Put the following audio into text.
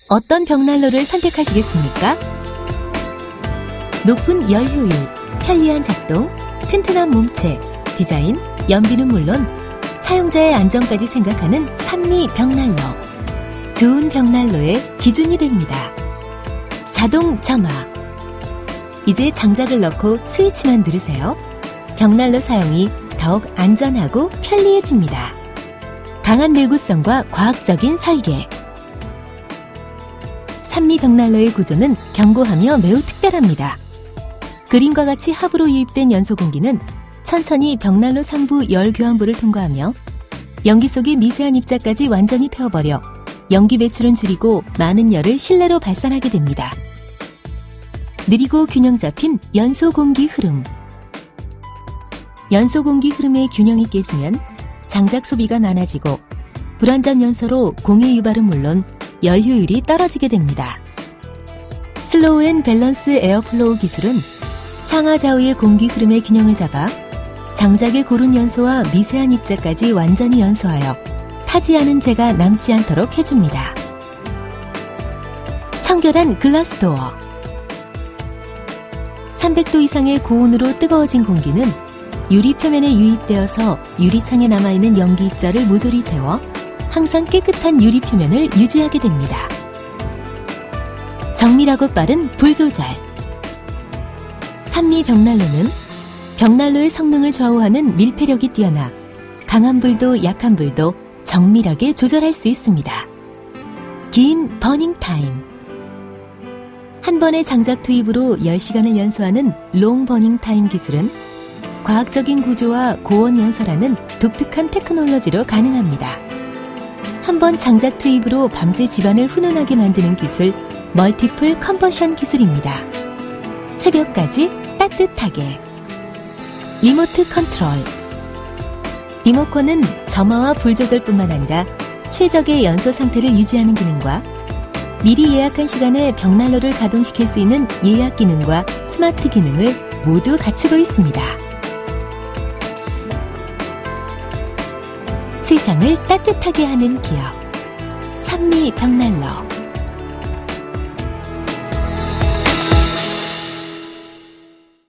어떤 벽난로를 선택하시겠습니까? 높은 열 효율, 편리한 작동, 튼튼한 몸체, 디자인, 연비는 물론 사용자의 안전까지 생각하는 산미 벽난로. 좋은 벽난로의 기준이 됩니다. 자동 점화. 이제 장작을 넣고 스위치만 누르세요. 벽난로 사용이 더욱 안전하고 편리해집니다. 강한 내구성과 과학적인 설계. 산미 벽난로의 구조는 견고하며 매우 특별합니다. 그림과 같이 합으로 유입된 연소 공기는 천천히 벽난로 상부 열 교환부를 통과하며 연기 속의 미세한 입자까지 완전히 태워버려 연기 배출은 줄이고 많은 열을 실내로 발산하게 됩니다. 느리고 균형 잡힌 연소 공기 흐름. 연소 공기 흐름의 균형이 깨지면 장작 소비가 많아지고 불완전 연소로 공해 유발은 물론 열 효율이 떨어지게 됩니다. 슬로우 앤 밸런스 에어플로우 기술은 상하 좌우의 공기 흐름의 균형을 잡아 장작의 고른 연소와 미세한 입자까지 완전히 연소하여 타지 않은 재가 남지 않도록 해줍니다. 청결한 글라스도어. 300도 이상의 고온으로 뜨거워진 공기는 유리 표면에 유입되어서 유리창에 남아있는 연기 입자를 모조리 태워 항상 깨끗한 유리 표면을 유지하게 됩니다. 정밀하고 빠른 불 조절. 산미 벽난로는 벽난로의 성능을 좌우하는 밀폐력이 뛰어나 강한 불도 약한 불도 정밀하게 조절할 수 있습니다. 긴 버닝 타임. 한 번의 장작 투입으로 10시간을 연소하는 롱 버닝 타임 기술은 과학적인 구조와 고온 연소라는 독특한 테크놀로지로 가능합니다. 한 번 장작 투입으로 밤새 집안을 훈훈하게 만드는 기술 멀티플 컨버션 기술입니다. 새벽까지 따뜻하게. 리모트 컨트롤. 리모컨은 점화와 불 조절뿐만 아니라 최적의 연소 상태를 유지하는 기능과 미리 예약한 시간에 벽난로를 가동시킬 수 있는 예약 기능과 스마트 기능을 모두 갖추고 있습니다. 세상을 따뜻하게 하는 기업. 산미 벽난로.